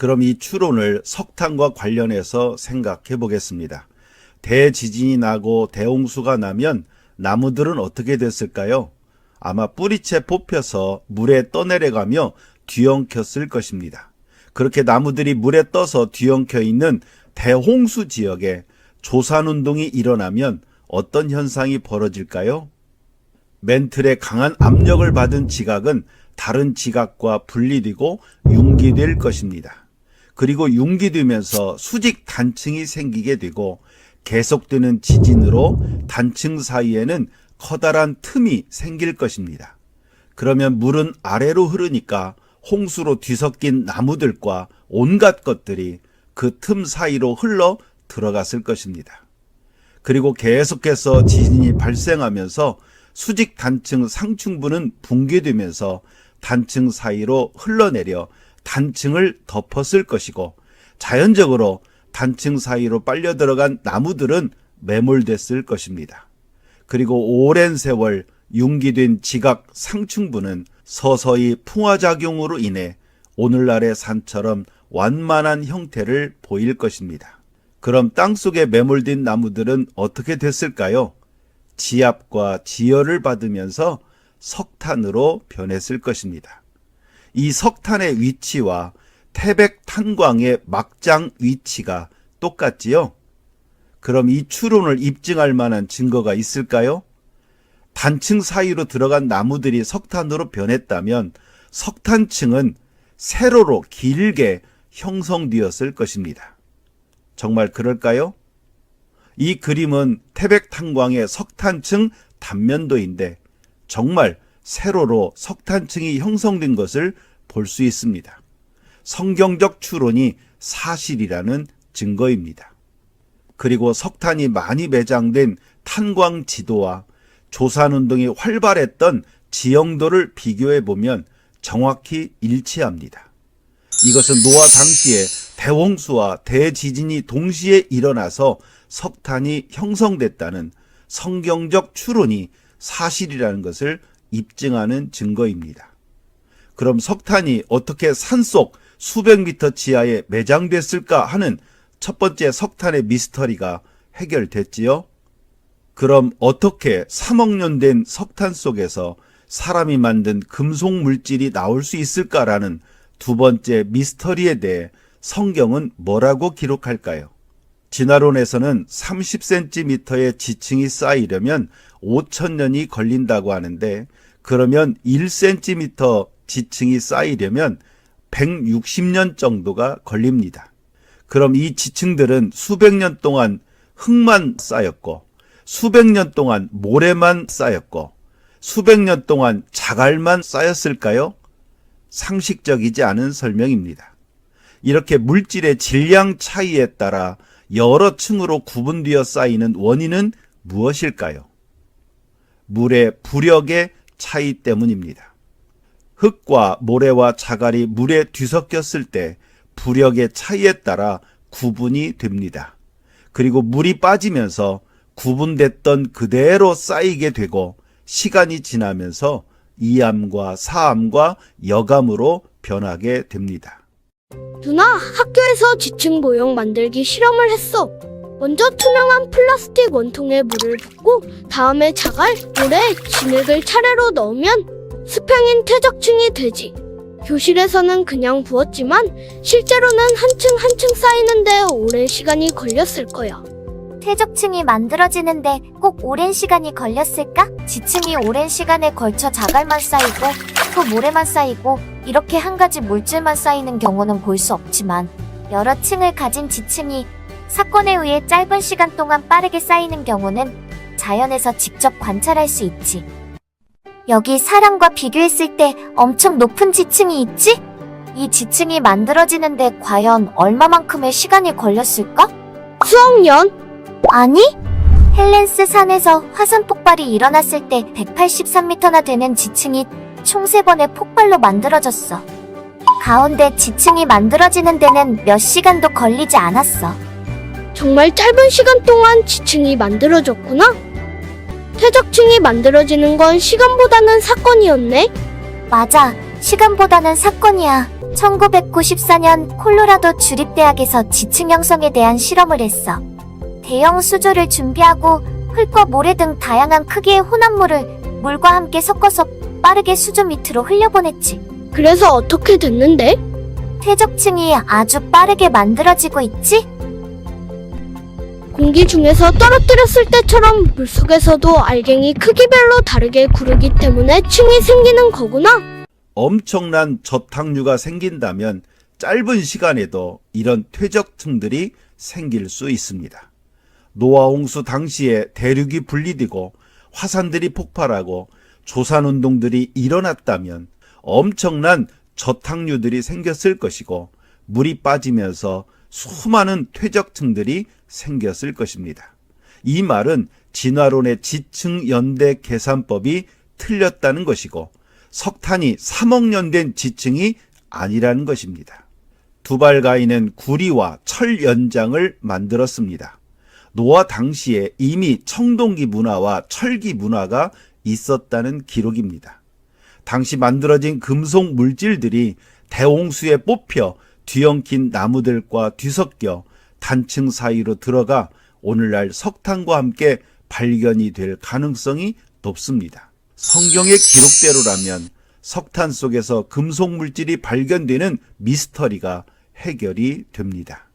그럼 이 추론을 석탄과 관련해서 생각해 보겠습니다. 대지진이 나고 대홍수가 나면 나무들은 어떻게 됐을까요? 아마 뿌리채 뽑혀서 물에 떠내려가며 뒤엉켰을 것입니다. 그렇게 나무들이 물에 떠서 뒤엉켜 있는 대홍수 지역에 조산운동이 일어나면 어떤 현상이 벌어질까요? 멘틀에 강한 압력을 받은 지각은 다른 지각과 분리되고 융기될 것입니다. 그리고 융기되면서 수직 단층이 생기게 되고 계속되는 지진으로 단층 사이에는 커다란 틈이 생길 것입니다. 그러면 물은 아래로 흐르니까 홍수로 뒤섞인 나무들과 온갖 것들이 그 틈 사이로 흘러 들어갔을 것입니다. 그리고 계속해서 지진이 발생하면서 수직 단층 상층부는 붕괴되면서 단층 사이로 흘러내려 단층을 덮었을 것이고, 자연적으로 단층 사이로 빨려 들어간 나무들은 매몰됐을 것입니다. 그리고 오랜 세월 융기된 지각 상층부는 서서히 풍화작용으로 인해 오늘날의 산처럼 완만한 형태를 보일 것입니다. 그럼 땅속에 매몰된 나무들은 어떻게 됐을까요? 지압과 지열을 받으면서 석탄으로 변했을 것입니다. 이 석탄의 위치와 태백 탄광의 막장 위치가 똑같지요? 그럼 이 추론을 입증할 만한 증거가 있을까요? 단층 사이로 들어간 나무들이 석탄으로 변했다면 석탄층은 세로로 길게 형성되었을 것입니다. 정말 그럴까요? 이 그림은 태백탄광의 석탄층 단면도인데 정말 세로로 석탄층이 형성된 것을 볼 수 있습니다. 성경적 추론이 사실이라는 증거입니다. 그리고 석탄이 많이 매장된 탄광 지도와 조산운동이 활발했던 지형도를 비교해 보면 정확히 일치합니다. 이것은 노아 당시에 대홍수와 대지진이 동시에 일어나서 석탄이 형성됐다는 성경적 추론이 사실이라는 것을 입증하는 증거입니다. 그럼 석탄이 어떻게 산속 수백 미터 지하에 매장됐을까 하는 첫 번째 석탄의 미스터리가 해결됐지요? 그럼 어떻게 3억 년 된 석탄 속에서 사람이 만든 금속 물질이 나올 수 있을까라는 두 번째 미스터리에 대해 성경은 뭐라고 기록할까요? 진화론에서는 30cm의 지층이 쌓이려면 5,000년이 걸린다고 하는데, 그러면 1cm 지층이 쌓이려면 160년 정도가 걸립니다. 그럼 이 지층들은 수백 년 동안 흙만 쌓였고, 수백 년 동안 모래만 쌓였고, 수백 년 동안 자갈만 쌓였을까요? 상식적이지 않은 설명입니다. 이렇게 물질의 질량 차이에 따라 여러 층으로 구분되어 쌓이는 원인은 무엇일까요? 물의 부력의 차이 때문입니다. 흙과 모래와 자갈이 물에 뒤섞였을 때 부력의 차이에 따라 구분이 됩니다. 그리고 물이 빠지면서 구분됐던 그대로 쌓이게 되고 시간이 지나면서 이암과 사암과 여감으로 변하게 됩니다. 누나, 학교에서 지층 모형 만들기 실험을 했어. 먼저 투명한 플라스틱 원통에 물을 붓고 다음에 자갈, 모래, 진흙을 차례로 넣으면 수평인 퇴적층이 되지. 교실에서는 그냥 부었지만 실제로는 한 층 한 층 쌓이는데 오랜 시간이 걸렸을 거야. 퇴적층이 만들어지는데 꼭 오랜 시간이 걸렸을까? 지층이 오랜 시간에 걸쳐 자갈만 쌓이고 또 모래만 쌓이고 이렇게 한 가지 물질만 쌓이는 경우는 볼 수 없지만, 여러 층을 가진 지층이 사건에 의해 짧은 시간 동안 빠르게 쌓이는 경우는 자연에서 직접 관찰할 수 있지. 여기 사람과 비교했을 때 엄청 높은 지층이 있지? 이 지층이 만들어지는데 과연 얼마만큼의 시간이 걸렸을까? 수억 년? 아니? 헬렌스 산에서 화산 폭발이 일어났을 때 183m나 되는 지층이 총 3번의 폭발로 만들어졌어. 가운데 지층이 만들어지는 데는 몇 시간도 걸리지 않았어. 정말 짧은 시간 동안 지층이 만들어졌구나. 퇴적층이 만들어지는 건 시간보다는 사건이었네. 맞아, 시간보다는 사건이야. 1994년 콜로라도 주립대학에서 지층 형성에 대한 실험을 했어. 대형 수조를 준비하고 흙과 모래 등 다양한 크기의 혼합물을 물과 함께 섞어서 빠르게 수조 밑으로 흘려보냈지. 그래서 어떻게 됐는데? 퇴적층이 아주 빠르게 만들어지고 있지? 공기 중에서 떨어뜨렸을 때처럼 물속에서도 알갱이 크기별로 다르게 구르기 때문에 층이 생기는 거구나. 엄청난 저탕류가 생긴다면 짧은 시간에도 이런 퇴적층들이 생길 수 있습니다. 노아홍수 당시에 대륙이 분리되고 화산들이 폭발하고 조산운동들이 일어났다면 엄청난 저탕류들이 생겼을 것이고 물이 빠지면서 수많은 퇴적층들이 생겼을 것입니다. 이 말은 진화론의 지층 연대 계산법이 틀렸다는 것이고 석탄이 3억 년 된 지층이 아니라는 것입니다. 두발가인은 구리와 철 연장을 만들었습니다. 노아 당시에 이미 청동기 문화와 철기 문화가 있었다는 기록입니다. 당시 만들어진 금속 물질들이 대홍수에 뽑혀 뒤엉킨 나무들과 뒤섞여 단층 사이로 들어가 오늘날 석탄과 함께 발견이 될 가능성이 높습니다. 성경의 기록대로라면 석탄 속에서 금속 물질이 발견되는 미스터리가 해결이 됩니다.